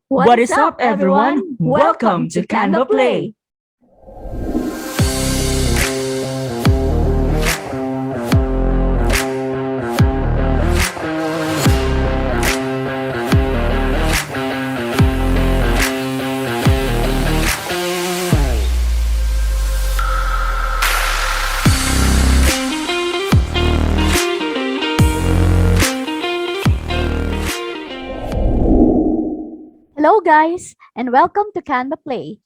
What is up, everyone? Welcome to Canvaplay. Hello, guys, and welcome to Canva Play.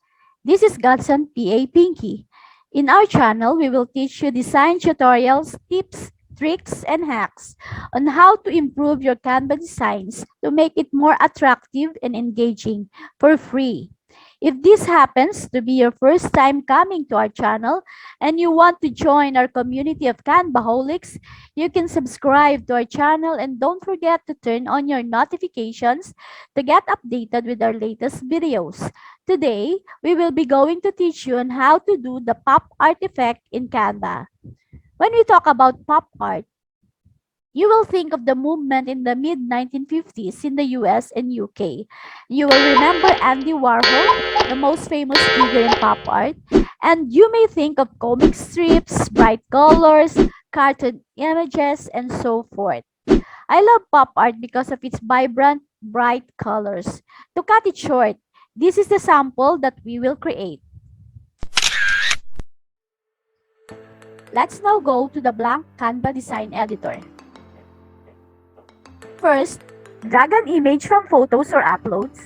This is Godson PA Pinky. In our channel, we will teach you design tutorials, tips, tricks, and hacks on how to improve your Canva designs to make it more attractive and engaging for free. If this happens to be your first time coming to our channel and you want to join our community of Canvaholics, you can subscribe to our channel and don't forget to turn on your notifications to get updated with our latest videos. Today, we will be going to teach you on how to do the pop art effect in Canva. When we talk about pop art, you will think of the movement in the mid 1950s in the US and UK. You will remember Andy Warhol, the most famous figure in pop art, and you may think of comic strips, bright colors, cartoon images, and so forth. I love pop art because of its vibrant, bright colors. To cut it short, this is the sample that we will create. Let's now go to the blank Canva design editor. First, drag an image from photos or uploads.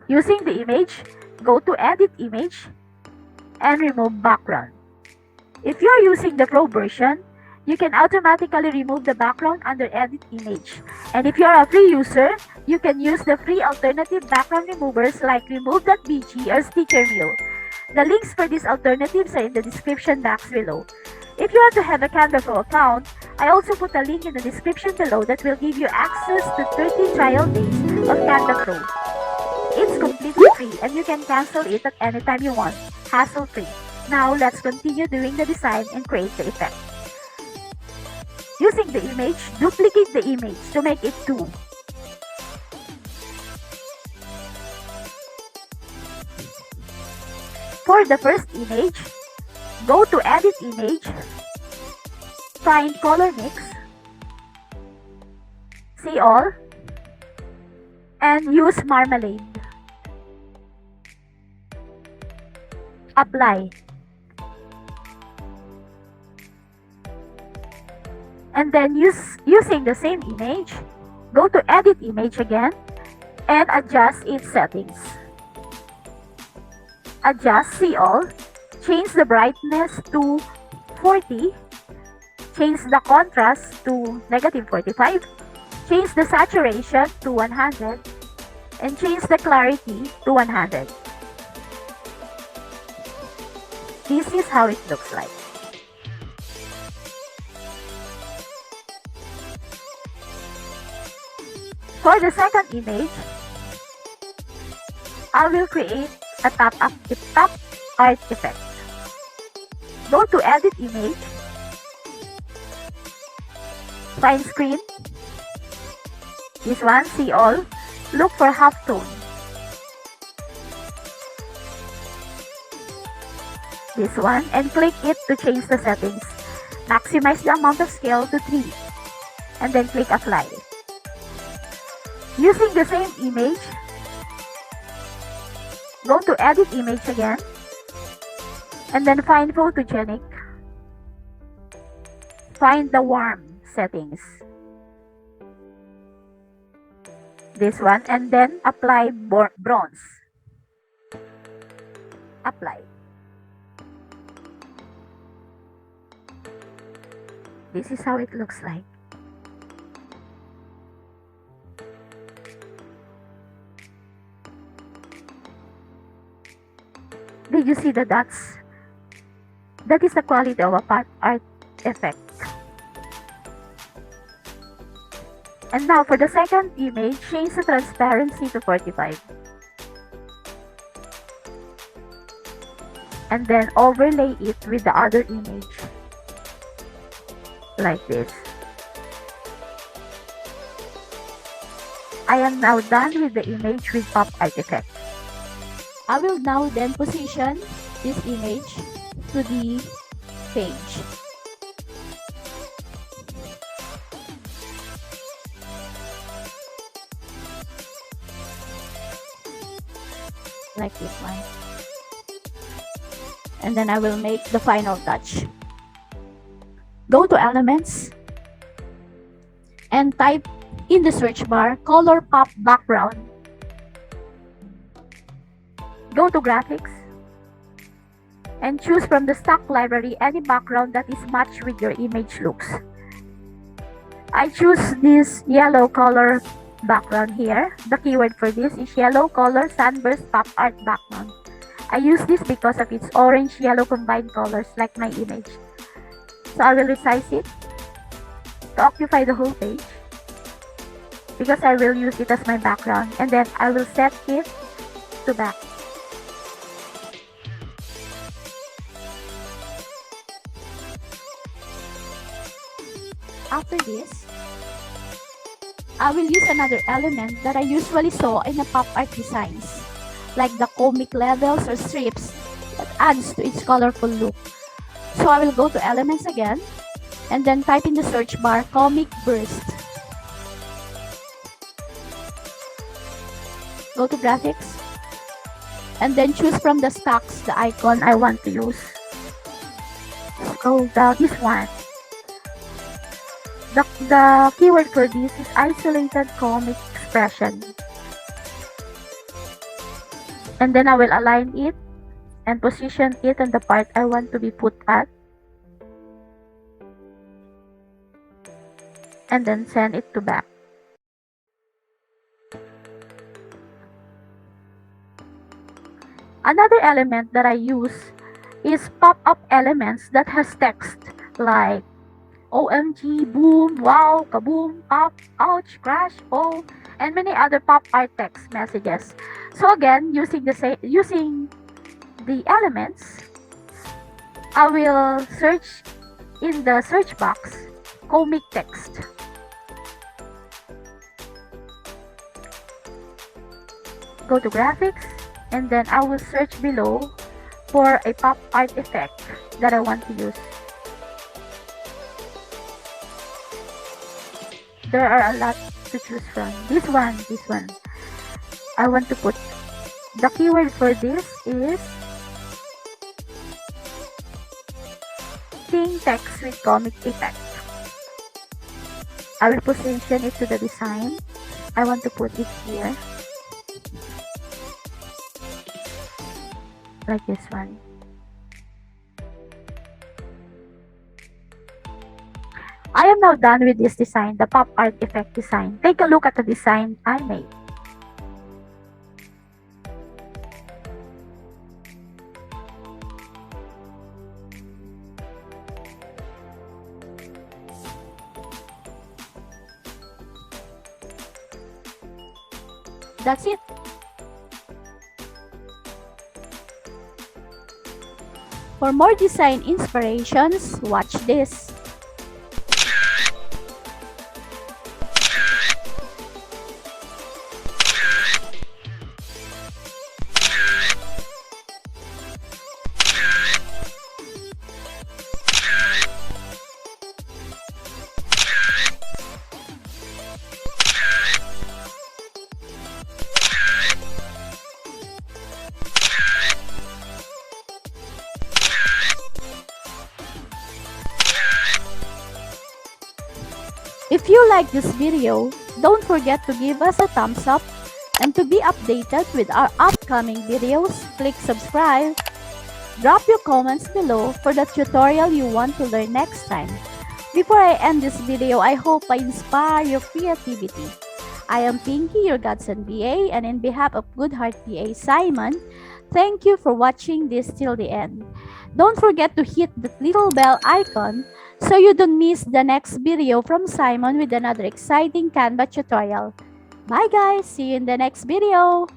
Using the image, go to Edit Image and remove background. If you're using the Pro version, you can automatically remove the background under Edit Image. And if you're a free user, you can use the free alternative background removers like Remove.bg or Stitcher View. The links for these alternatives are in the description box below. If you want to have a Canva Pro account, I also put a link in the description below that will give you access to 30 trial days of Canva Pro. It's completely free and you can cancel it at any time you want, hassle-free. Now, let's continue doing the design and create the effect. Using the image, duplicate the image to make it 2. For the first image, go to Edit Image, find Color Mix, see all, and use Marmalade. Apply. And then using the same image, go to Edit Image again and adjust its settings. Adjust See All, change the brightness to 40, change the contrast to -45, change the saturation to 100, and change the clarity to 100. This is how it looks like. For the second image, I will create a top art effect. Go to Edit Image, find Screen, this one, See All, look for halftone. This one, and click it to change the settings. Maximize the amount of scale to 3, and then click Apply. Using the same image, go to Edit Image again, and then find Photogenic. Find the warm settings. This one, and then apply bronze. Apply. This is how it looks like. Did you see the dots? That is the quality of a pop art effect. And now for the second image, change the transparency to 45. And then overlay it with the other image. Like this. I am now done with the image with pop art effect. I will now then position this image to the page. Like this one. And then I will make the final touch. Go to Elements and type in the search bar color pop background. Go to Graphics and choose from the stock library any background that is matched with your image looks. I choose this yellow color background here. The keyword for this is yellow color sunburst pop art background. I use this because of its orange-yellow combined colors like my image. So I will resize it to occupy the whole page because I will use it as my background, and then I will set it to back. After this, I will use another element that I usually saw in the pop art designs, like the comic levels or strips that adds to its colorful look. So I will go to Elements again and then type in the search bar comic burst. Go to Graphics and then choose from the stocks the icon I want to use. Go down this one. The keyword for this is isolated comic expression. And then I will align it and position it on the part I want to be put at. And then send it to back. Another element that I use is pop-up elements that has text like OMG, boom, wow, kaboom, pop, ouch, crash, oh, and many other pop art text messages. So again, using the elements, I will search in the search box comic text. Go to Graphics, and then I will search below for a pop art effect that I want to use. There are a lot to choose from. This one. I want to put, the keyword for this is seeing text with comic effect. I will position it to the design. I want to put it here. Like this one. I am now done with this design, the pop art effect design. Take a look at the design I made. That's it. For more design inspirations, watch this. If you like this video, don't forget to give us a thumbs up, and to be updated with our upcoming videos, click subscribe. Drop your comments below for the tutorial you want to learn next time. Before I end this video, I hope I inspire your creativity. I am Pinky, your Godson PA, and in behalf of Good Heart PA Simon, thank you for watching this till the end. Don't forget to hit the little bell icon so you don't miss the next video from Simon with another exciting Canva tutorial. Bye guys! See you in the next video!